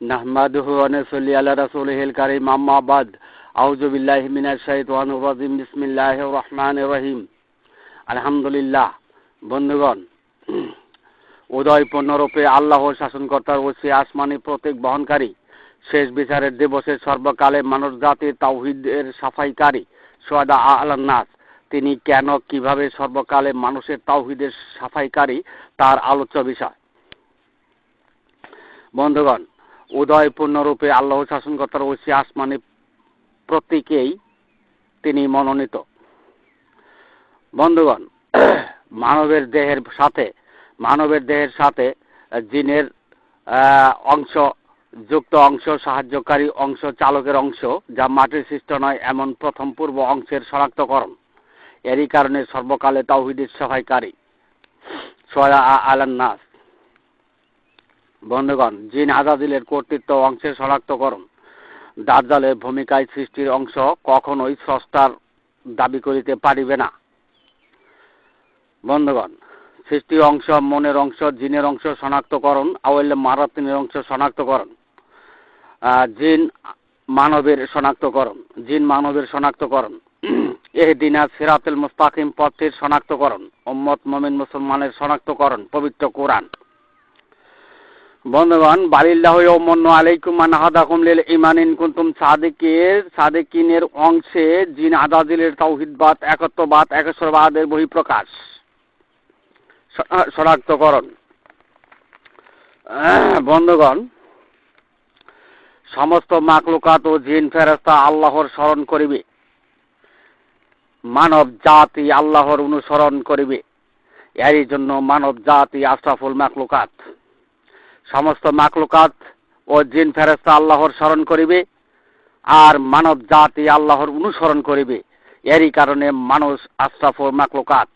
নাহমাদুহু ওয়া নুসাল্লি আলা রাসূলিহিল কারীম আম্মা বাদ আউযু বিল্লাহি মিনাশ শাইতানির রাজিম বিসমিল্লাহির রহমানির রহিম আলহামদুলিল্লাহ। বন্ধুগণ, উদয়পূর্ণরূপে আল্লাহর শাসনকর্তার ওসি আসমানি প্রতীক বহনকারী শেষ বিচারের দিবসে সর্বকালে মানুষ জাতির তাওহীদের সাফাইকারী শুহাদা আলান নাস, তিনি কেন কিভাবে সর্বকালে মানুষের তাওহীদের সাফাইকারী তার আলোচ্য বিষয়। বন্ধুগণ, উদয়পূর্ণরূপে আল্লাহর শাসনকর্তার ওসি আসমানি প্রতীকেই তিনি মনোনীত। বন্ধুগণ, মানবের দেহের সাথে জিনের অংশ যুক্ত অংশ, সাহায্যকারী অংশ, চালকের অংশ, যা মাটির সৃষ্ট নয় এমন প্রথম পূর্ব অংশের শনাক্তকরণ। এরই কারণে সর্বকালে তাওহীদের সাফাইকারী শুহাদা আলান নাস। বন্ধুগণ, জিন আজাজিলের কর্তৃত্ব অংশের শনাক্তকরণ। দাজ্জালের ভূমিকায় সৃষ্টির অংশ কখনোই স্রষ্টার দাবি করিতে পারিবে না। বন্ধুগণ, সৃষ্টির অংশ, মনের অংশ, জিনের অংশ শনাক্তকরণ, আওয়ালে মারাতিনের অংশ শনাক্তকরণ, জিন মানবের শনাক্তকরণ, ইহদিনা সিরাতুল মুস্তাকিম পথের শনাক্তকরণ, উম্মত মুমিন মুসলমানের শনাক্তকরণ, পবিত্র কোরআন। বন্ধুগণ, বালিল্লাহু ইয়ামুন্নু আলাইকুম মান হাদাকুম লিল ঈমান ইন কুনতুম সাদিকিনের অংশে জিন আজাজিলের তাওহীদবাদ, একত্ববাদ, একেশ্বরবাদের বহিঃপ্রকাশ শনাক্তকরণ। বন্ধুগণ, সমস্ত মাখলুকাত ও জিন ফেরেশতা আল্লাহর স্মরণ করিবে, মানব জাতি আল্লাহর অনুসরণ করিবে। এরই জন্য মানব জাতি আশরাফুল মাখলুকাত। সমস্ত মাখলুকাত ও জিন ফেরেশতা আল্লাহর স্মরণ করিবে আর মানব জাতি আল্লাহর অনুসরণ করিবে। এরই কারণে মানুষ আশরাফুল মাখলুকাত।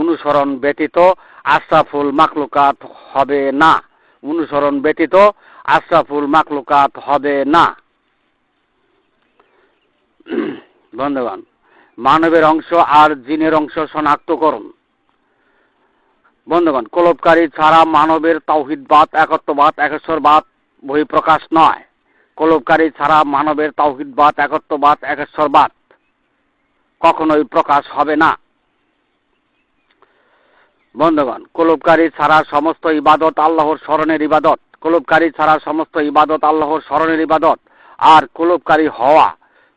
অনুসরণ ব্যতীত আশরাফুল মাখলুকাত হবে না। বন্ধুগণ, মানবের অংশ আর জিনের অংশ শনাক্তকরণ। বন্ধুগণ, কলবকারী ছাড়া মানবের তাওহীদবাদ, একত্ববাদ, একেশ্বরবাদ বহিঃপ্রকাশ নয়। কলবকারী ছাড়া মানবের তাওহীদবাদ, একত্ববাদ, একেশ্বরবাদ কখনোই প্রকাশ হবে না। বন্ধুগণ, কলবকারী ছাড়া সমস্ত ইবাদত আল্লাহর স্মরণের ইবাদত, আর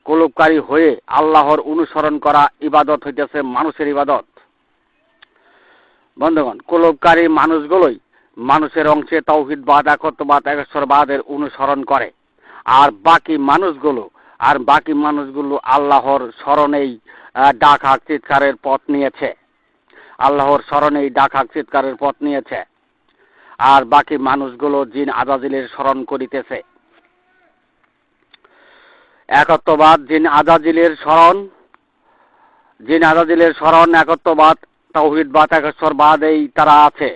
কলবকারী হয়ে আল্লাহর অনুসরণ করা ইবাদত হইতেছে মানুষের ইবাদত। বন্ধুগণ, কলবকারী মানুষগুলোই মানুষের অংশে তাওহীদবাদ, একত্ববাদ, একেশ্বরবাদের অনুসরণ করে। আর বাকি মানুষগুলো আল্লাহর স্মরণেই ডাক হাক চিৎকারের পথ নিয়েছে। আর বাকি মানুষগুলো জিন আজাজিলের স্মরণ করিতেছে। একত্ববাদ, জিন আজাজিলের স্মরণ, একত্ববাদ, তাওহীদবাদ, একেশ্বরবাদেই তারা আছে।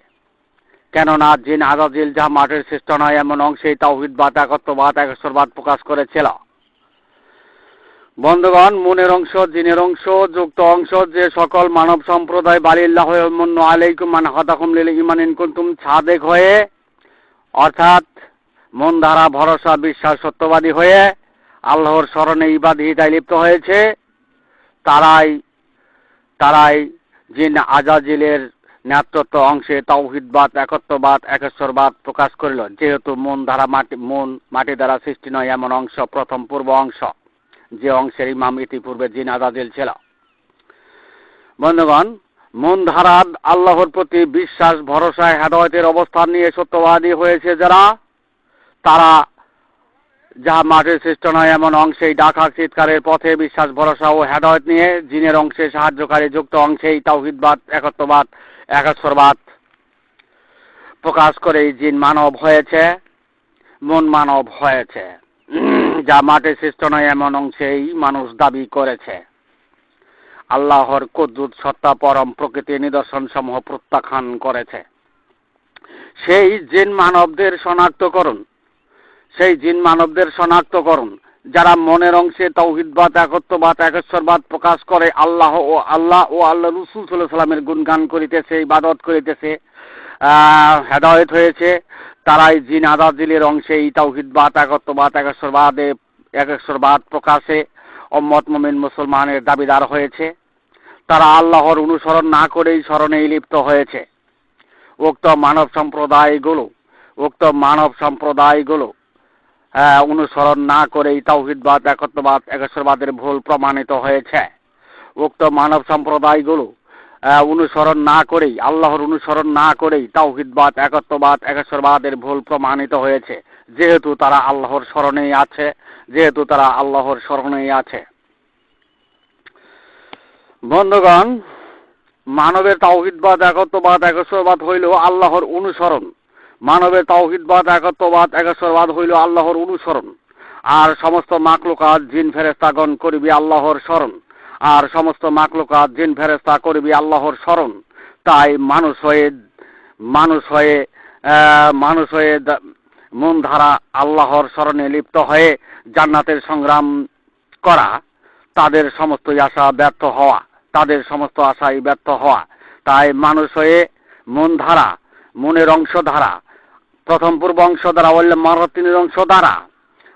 কেননা জিন আজাজিল যা মাটির সৃষ্ট নয় এমন অংশেই তাওহীদবাদ, একত্ববাদ, একেশ্বরবাদ প্রকাশ করেছিল। বন্ধুগণ, মনের অংশ, জিনের অংশ যুক্ত অংশ যে সকল মানব সম্প্রদায় বালিল্লাহু ইয়ামুন্নু আলাইকুম মান হাদাকুম লিল ঈমান ইন কুনতুম সাদিক হয়ে, অর্থাৎ মন ধারা, ভরসা, বিশ্বাস, সত্যবাদী হয়ে আল্লাহর স্মরণে ইবাদতে লিপ্ত হয়েছে, তারাই জিন আজাজিলের নেতৃত্ব অংশে তাওহীদবাদ, একত্ববাদ, একেশ্বরবাদ প্রকাশ করিল। যেহেতু মন মাটি দ্বারা সৃষ্টি নয় এমন অংশ প্রথম পূর্ব অংশ, যে অংশের ইমাম ইতিপূর্বে জিন আজাজিল ছিল। বন্ধুগণ, মন ধারা আল্লাহর প্রতি বিশ্বাস, ভরসা, হেদায়েতের অবস্থান নিয়ে সত্যবাদী হয়েছে তারা যা মাটির সৃষ্ট নয় এমন অংশেই ডাক হাক চিৎকারের পথে বিশ্বাস, ভরসা ও হেদায়েত নিয়ে জিনের অংশে সাহায্যকারী যুক্ত অংশেই তাওহীদবাদ, একত্ববাদ, একেশ্বরবাদ প্রকাশ করেই জিন মানব হয়েছে, মন মানব হয়েছে। যা মাটির সৃষ্ট নয় এমন অংশেই মানুষ দাবি করেছে। আল্লাহর কুদরত, সত্তা, পরম প্রকৃতির নিদর্শন সমূহ প্রত্যাখ্যান করেছে। সেই জিন মানবদের শনাক্তকরণ যারা মনের অংশে তাওহীদবাদ, একত্ববাদ, একেশ্বরবাদ প্রকাশ করে আল্লাহ ও আল্লাহ রাসূল সাল্লাল্লাহু আলাইহি ওয়াসাল্লামের গুণগান করিতেছে, ইবাদত করিতেছে, হেদায়েত হয়েছে, তারাই জিন আজাজিলের অংশে এই তাওহীদবাদ, একত্ববাদ, একেশ্বরবাদ প্রকাশে উম্মত মুমিন মুসলমানের দাবিদার হয়েছে। তারা আল্লাহর অনুসরণ না করেই শরণেই লিপ্ত হয়েছে। উক্ত মানব সম্প্রদায়গুলো অনুসরণ না করেই তাওহীদবাদ, একত্ববাদ, একেশ্বরবাদের ভুল প্রমাণিত হয়েছে। উক্ত মানব সম্প্রদায়গুলো অনুসরণ না করেই, আল্লাহর অনুসরণ না করেই তাওহীদবাদ, একত্ববাদ, একেশ্বরবাদের ভুল প্রমাণিত হয়েছে। যেহেতু তারা আল্লাহর শরণেই আছে। বন্ধুগণ, মানবের তাওহীদবাদ, একত্ববাদ, একেশ্বরবাদ হইল আল্লাহর অনুসরণ। মানবের তাওহীদবাদ, একত্ববাদ, একেশ্বরবাদ হইল আল্লাহর অনুসরণ। আর সমস্ত মাখলুকাত জিন ফেরেশতাগণ করিবে আল্লাহর শরণ। তাই মানুষ হয়ে মন ধারা আল্লাহর শরণে লিপ্ত হয়ে জান্নাতের সংগ্রাম করা, তাদের সমস্ত আশাই ব্যর্থ হওয়া। তাই মানুষ হয়ে মনের অংশ ধারা, প্রথম পূর্ব অংশ দ্বারা বললে মারাতিনের অংশ দ্বারা,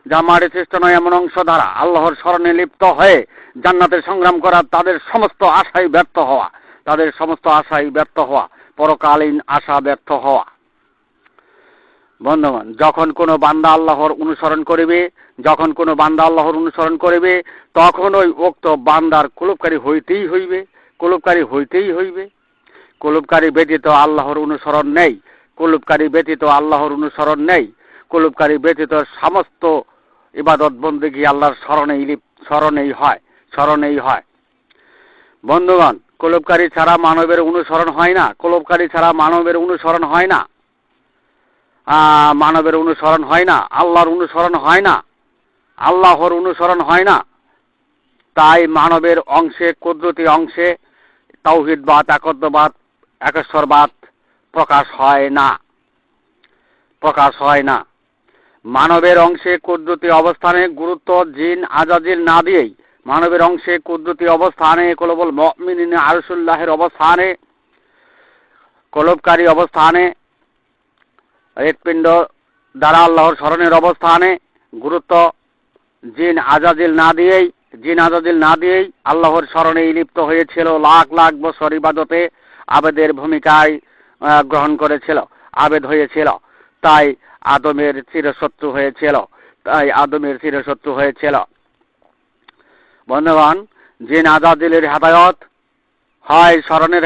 যা মাটি সৃষ্ট নয় এমন অংশ দ্বারা আল্লাহর শরণে লিপ্ত হয়ে জান্নাতের সংগ্রাম করা, তাদের সমস্ত আশাই ব্যর্থ হওয়া, পরকালীন আশা ব্যর্থ হওয়া। বন্ধুগণ, যখন কোনো বান্দা আল্লাহর অনুসরণ করিবে, তখন ওই উক্ত বান্দার কুলুপকারী হইতেই হইবে। কুলুপকারী ব্যতীত আল্লাহর অনুসরণ নেই। কুলুপকারী ব্যতীত সমস্ত ইবাদত বন্দেগী আল্লাহর শরণেই হয়। বন্ধুগণ, কুলুপকারী ছাড়া মানবের অনুসরণ হয় না। মানবের অনুসরণ হয় না, আল্লাহর অনুসরণ হয় না। তাই মানবের অংশে, কুদরতি অংশে তাওহীদবাদ, একত্ববাদ, একেশ্বরবাদ প্রকাশ হয় না। মানবের অংশে কুদরতি অবস্থানে গুরুত্ব জিন আজাজিল না দিয়েই, মানবের অংশে কুদরতি অবস্থানে কুলুবুল মুমিনিন আরশুল্লাহের অবস্থানে, কলবকারী অবস্থানে, হৃৎপিণ্ড দ্বারা আল্লাহর শরণের অবস্থানে গুরুত্ব জিন আজাজিল না দিয়েই আল্লাহর শরণেই লিপ্ত হয়েছিল। লাখ লাখ বছর ইবাদতে আবেদের ভূমিকায় গ্রহণ করেছিল, আবেদ হয়েছিল। তাই আদমের চিরশত্রু হয়েছিল। বন্ধুগণ, জিন আজাজিলের হেদায়েত হয় শরণের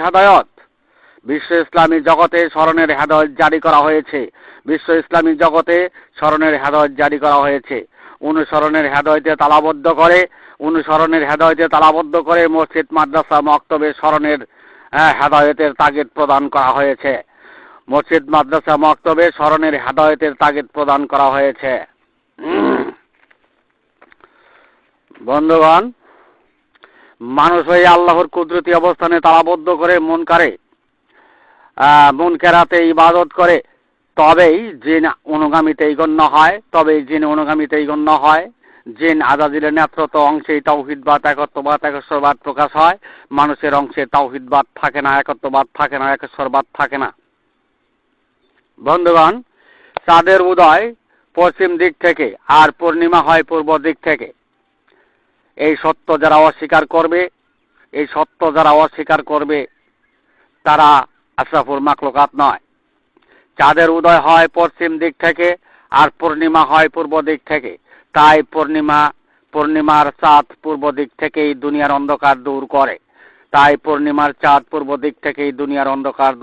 হেদায়েত। বিশ্ব ইসলামী জগতে শরণের হেদায়েত জারি করা হয়েছে। অনুসরণের হেদায়েতে তালাবদ্ধ করে মসজিদ, মাদ্রাসা, মক্তবে শরণের হেদায়েতের তাগিদ প্রদান করা হয়েছে। বন্ধুগণ, মানুষ হয়ে আল্লাহর কুদরতি অবস্থানে তালাবদ্ধ করে মুনকারাতে ইবাদত করে, তবেই জিন অনুগামীতেই গণ্য হয়। জিন আজাজিলের নেতৃত্ব অংশেই তাওহীদবাদ, একত্ববাদ, একেশ্বরবাদ প্রকাশ হয়। মানুষের অংশে তাওহীদবাদ থাকে না, একত্ববাদ থাকে না, একেশ্বরবাদ থাকে না। বন্ধুগণ, চাঁদের উদয় পশ্চিম দিক থেকে আর পূর্ণিমা হয় পূর্ব দিক থেকে। এই সত্য যারা অস্বীকার করবে তারা আশরাফুল মাখলুকাত নয়। চাঁদের উদয় হয় পশ্চিম দিক থেকে আর পূর্ণিমা হয় পূর্ব দিক থেকে। তাই পূর্ণিমার চাঁদ পূর্ব দিক থেকেই দুনিয়ার অন্ধকার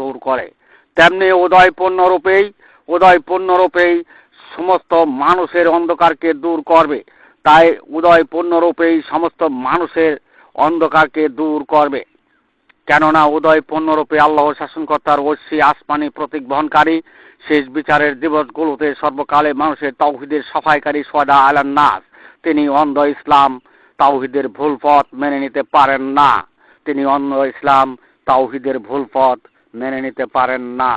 দূর করে। তেমনি উদয় পূর্ণরূপেই সমস্ত মানুষের অন্ধকারকে দূর করবে। তাই উদয় পূর্ণরূপেই সমস্ত মানুষের অন্ধকারকে দূর করবে। কেননা উদয় পূর্ণরূপে আল্লাহর শাসনকর্তার ঐশী আসমানি প্রতীক বহনকারী। শেষ বিচারের দিবসগুলোতে সর্বকালে মানুষের তাওহীদের সাফাইকারী সোয়াদা আলান নাস। তিনি অন্ধ ইসলাম তাওহীদের ভুল পথ মেনে নিতে পারেন না।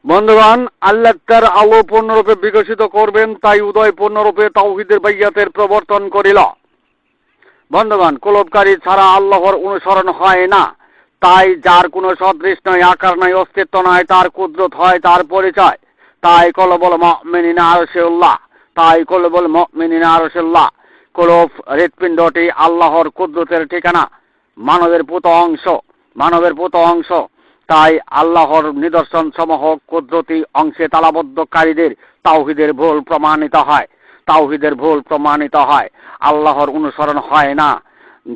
বন্ধুগণ, আল্লাহ তার আলো পূর্ণরূপে বিকশিত করবেন, তাই উদয় পূর্ণরূপে তাওহীদের বাইয়াতের প্রবর্তন করিল। বন্ধুগণ, কুলুপকারী ছাড়া আল্লাহর অনুসরণ হয় না। তাই যার কোনো সদৃশ নয়, আকার নয়, অস্তিত্ব নয়, তার কুদরত হয় তার পরিচয়। তাই কলবুল মুমিনিনা আরশুল্লাহ, তাই কলবুল মুমিনিনা আরশুল্লাহ। কলব হৃৎপিণ্ডটি আল্লাহর কুদরতের ঠিকানা, মানবের পুত অংশ, মানবের পুত অংশ। তাই আল্লাহর নিদর্শন সমূহ কুদরতি অংশে তালাবদ্ধকারীদের তাওহীদের ভুল প্রমাণিত হয়, তাওহীদের ভুল প্রমাণিত হয়। আল্লাহর অনুসরণ হয় না।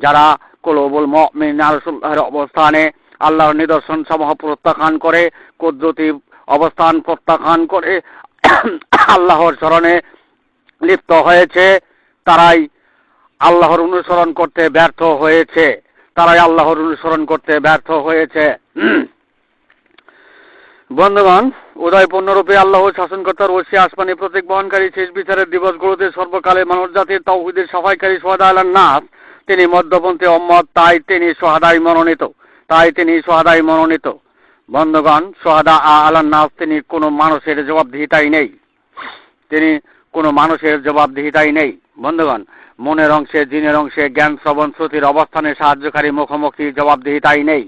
যারা কলবুল মুমিনিনা আরশুল্লাহর অবস্থানে আল্লাহর নিদর্শন সমূহ প্রত্যাখ্যান করে, কুদরতি অবস্থান প্রত্যাখ্যান করে আল্লাহর স্মরণে লিপ্ত হয়েছে, তারাই আল্লাহর অনুসরণ করতে ব্যর্থ হয়েছে, তারাই আল্লাহর অনুসরণ করতে ব্যর্থ হয়েছে। বন্ধুগণ, উদয়পূর্ণরূপে আল্লাহ শাসনকর্তার ঐশী আসমানি প্রতীক বহনকারী শেষ বিচারের দিবসগুলোতে সর্বকালে মানব জাতির তাওহীদের সাফাইকারী শুহাদা আলান নাস, তিনি মধ্যপন্থী উম্মত, তাই তিনি শুহাদাই মনোনীত, তাই তিনি শুহাদাই মনোনীত। বন্ধুগণ, শুহাদা আলান নাস, তিনি কোনো মানুষের জবাবদিহিতাই নেই, তিনি কোনো মানুষের জবাবদিহিতাই নেই। বন্ধুগণ, মনের অংশে, জিনের অংশে, জ্ঞান শ্রবণ শ্রুতির অবস্থানে সাহায্যকারী মুখোমুখি জবাবদিহিতাই নেই।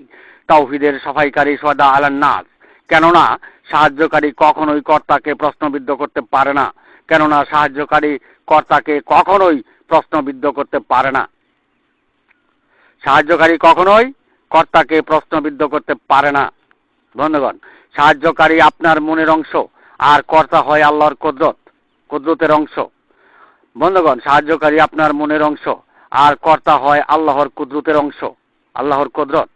তাওহীদের সাফাইকারী শুহাদা আলান নাস, কেননা সাহায্যকারী কখনোই কর্তাকে প্রশ্নবিদ্ধ করতে পারে না, কেননা সাহায্যকারী কর্তাকে কখনোই প্রশ্নবিদ্ধ করতে পারে না, সাহায্যকারী কখনোই কর্তাকে প্রশ্নবিদ্ধ করতে পারে না। বন্ধুগণ, সাহায্যকারী আপনার মনের অংশ, আর কর্তা হয় আল্লাহর কুদরত, কুদরতের অংশ। বন্ধুগণ, সাহায্যকারী আপনার মনের অংশ, আর কর্তা হয় আল্লাহর কুদরতের অংশ, আল্লাহর কুদরত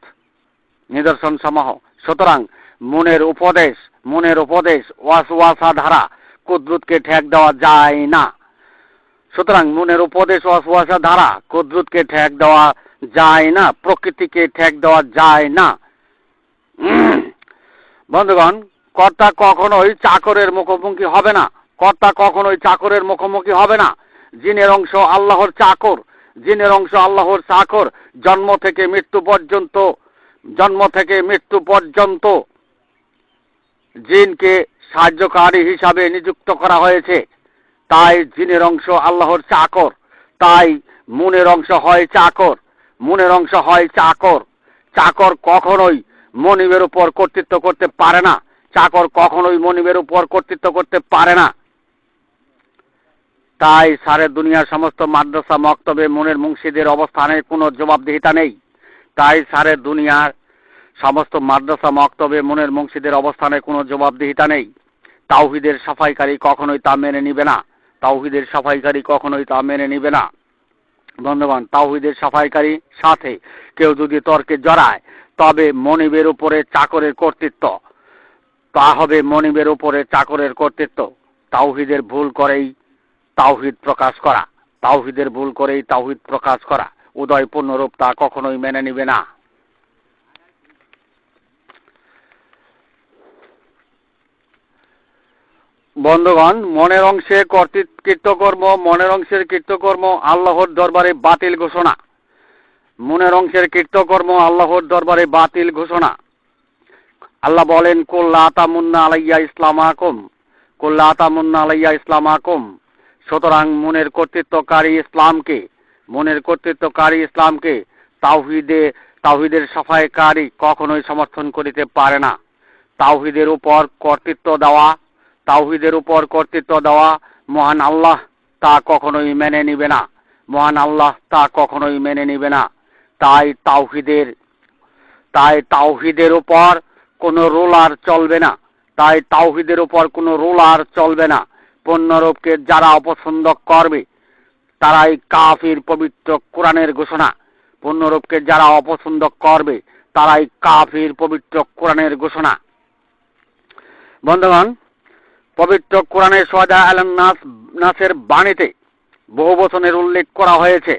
নিদর্শন সমূহ। সুতরাং মনের উপদেশ, মনের উপদেশ ওয়াসওয়াসা ধারা কুদরতকে ঠেক দেওয়া যায় না। সুতরাং মনের উপদেশ ওয়াসওয়াসা ধারা কুদরতকে ঠেক দেওয়া যায় না, প্রকৃতিকে ঠেক দেওয়া যায় না। বন্ধুগণ, কর্তা কখনোই চাকরের মুখোমুখি হবে না, কর্তা কখনোই চাকরের মুখোমুখি হবে না। জিনের অংশ আল্লাহর চাকর, জিনের অংশ আল্লাহর চাকর। জন্ম থেকে মৃত্যু পর্যন্ত, জন্ম থেকে মৃত্যু পর্যন্ত জিনকে সাহায্যকারী হিসাবে নিযুক্ত করা হয়েছে। তাই জিনের অংশ আল্লাহর চাকর, তাই মনের অংশ হয় চাকর, মনের অংশ হয় চাকর। চাকর কখনোই মনিবের উপর কর্তৃত্ব করতে পারে না, চাকর কখনোই মনিবের উপর কর্তৃত্ব করতে পারে না। তাই সারে দুনিয়ার সমস্ত মাদ্রাসা মক্তবে মনের মুন্সিদের অবস্থানের কোনো জবাবদিহিতা নেই। তাই সারে দুনিয়ার সমস্ত মাদ্রাসা মক্তবে মনের মুন্সিদের অবস্থানের কোনো জবাবদিহিতা নেই। তাওহীদের সাফাইকারী কখনোই তা মেনে নিবে না, তাওহীদের সাফাইকারী কখনোই তা মেনে নিবে না। বন্ধুগণ, তাওহীদের সাফাইকারী সাথে কেউ যদি তর্কে জড়ায়, তবে মনিবের উপরে চাকরের কর্তৃত্ব, তা হবে মনিবের উপরে চাকরের কর্তৃত্ব। তাওহীদের ভুল করেই তাওহীদ প্রকাশ করা, তাওহীদের ভুল করেই তাওহীদ প্রকাশ করা, উদয় পূর্ণরূপ তা কখনোই মেনে নিবে না। বন্ধুগণ, মনের অংশে কৃতকর্ম, মনের অংশের কৃতকর্ম আল্লাহর দরবারে বাতিল ঘোষণা, মনের অংশের কৃতকর্ম আল্লাহর দরবারে বাতিল ঘোষণা। আল্লাহ বলেন, কুল্লা তামুন্না আলাইয়া ইসলামাকুম, কুল্লা তামুন্না আলাইয়া ইসলামাকুম। সুতরাং মনের কর্তৃত্বকারী ইসলামকে, মনের কর্তৃত্বকারী ইসলামকে তাওহীদের সাফাইকারী কখনোই সমর্থন করিতে পারে না। তাওহীদের উপর কর্তৃত্ব দেওয়া, তাওহীদের উপর কর্তৃত্ব দেওয়া মহান আল্লাহ তা কখনোই মেনে নিবে না, মহান আল্লাহ তা কখনোই মেনে নিবে না। তাই তাওহীদের উপর কোনো রুলার চলবে না, তাই তাওহীদের উপর কোনো রুলার চলবে না। পূর্ণরূপকে যারা অপছন্দ করবে তারাই কাফির, পবিত্র কোরআনের ঘোষণা। পূর্ণরূপকে যারা অপছন্দ করবে তারাই কাফির, পবিত্র কোরআনের ঘোষণা। বন্ধুগণ, পবিত্র কোরআনের শুহাদা আলান নাসের বাণীতে বহু বচনের উল্লেখ করা হয়েছে।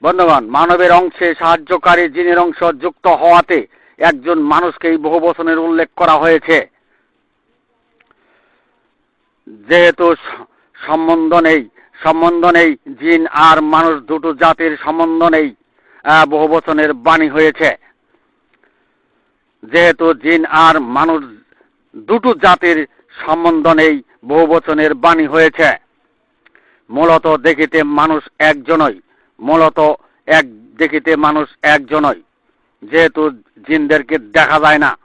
বন্ধুগণ, মানবের অংশে সাহায্যকারী জিনের অংশ যুক্ত হওয়াতে একজন মানুষকেই বহু বচনের উল্লেখ করা হয়েছে। যেহেতু সম্বন্ধ নেই, জিন আর মানুষ দুটো জাতির সম্বন্ধ নেই, বহু বচনের বাণী হয়েছে। যেহেতু জিন আর মানুষ দুটো জাতির সম্বন্ধ নেই, বহু বচনের বাণী হয়েছে। মূলত দেখিতে মানুষ একজনই, মূলত দেখিতে মানুষ একজনই, যেহেতু জিনদেরকে দেখা যায় না।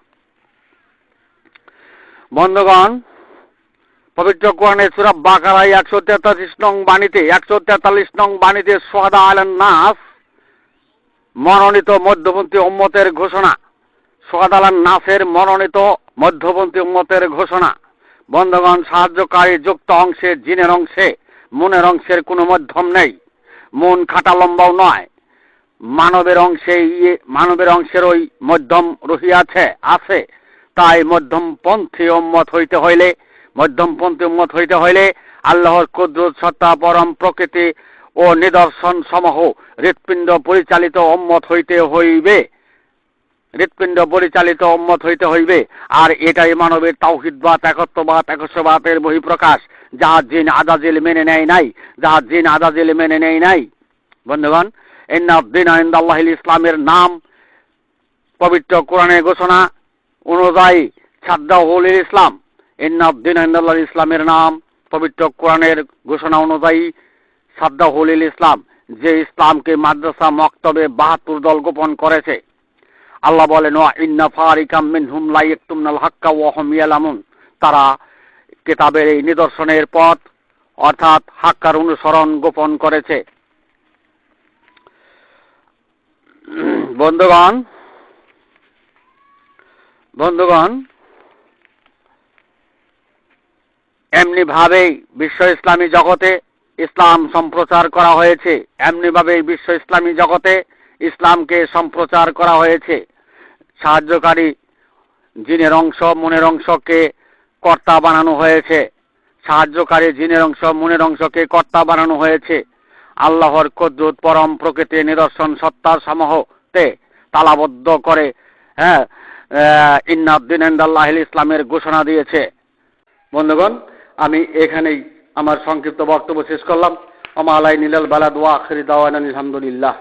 বন্ধুগণ, পবিত্র কোরআনে সূরা বাকারায় 143 নং বাণীতে শুহাদা আলান নাস মনোনীত মধ্যপন্থী উম্মতের ঘোষণা। শুহাদা আলান নাসের মনোনীত মধ্যপন্থী উম্মতের ঘোষণা। বন্ধুগণ, সাহায্যকারী যুক্ত অংশে, জিনের অংশে, মনের অংশের কোনো মধ্যম নেই। মন খাটা লম্বাও নয়। মানবের অংশের ওই মধ্যম রহিয়াছে আছে। তাই মধ্যমপন্থী উম্মত হইতে হইলে আল্লাহর কুদরত, সত্তা, পরম প্রকৃতি ও নিদর্শন সমূহ হৃৎপিণ্ড পরিচালিত উম্মত হইতে হইবে। আর এটাই মানবের তাওহীদবাদ, একত্ববাদ, একশবাদের বহিঃপ্রকাশ, যাহা জিন আজাজিল মেনে নেয় নাই। বন্ধুগণ, ইন্নাদ-দীনা ইনদাল্লাহিল ইসলামের নাম পবিত্র কোরআনের ঘোষণা অনুযায়ী সাদ্দাহুল ইসলাম। ইন্নাদ-দীনা ইনদাল্লাহিল ইসলামের নাম পবিত্র কোরআনের ঘোষণা অনুযায়ী সাদ্দাহুল ইসলাম, যে ইসলামকে মাদ্রাসা মক্তবে 72 দল গোপন করেছে। আল্লাহ বলেন, ওয়া ইন্না ফারিকাম মিনহুম লা ইয়াকতুমুল হাক্কা ওয়া হুম ইয়ালামুন। তারা কিতাবের এই নিদর্শনের পথ অর্থাৎ হাক্কার অনুসরণ গোপন করেছে। বন্ধুগণ, এমনি ভাবেই বিশ্ব ইসলামী জগতে ইসলাম সম্প্রচার করা হয়েছে। ইসলামকে সম্প্রচার করা হয়েছে। সাহায্যকারী জিনের অংশ, মনের অংশকে কর্তা বানানো হয়েছে। আল্লাহর কুদরত, পরম প্রকৃতির নিদর্শন, সত্তার সমূহতে তালাবদ্ধ করে ইন্নাদ-দীনা ইনদাল্লাহিল ইসলামের ঘোষণা দিয়েছে। বন্ধুগণ, আমি এখানেই আমার সংক্ষিপ্ত বক্তব্য শেষ করলাম। ওয়া মা আলাইনা ইল্লাল বালাগ ওয়া আখিরু দাওয়ানা আলহামদুলিল্লাহ।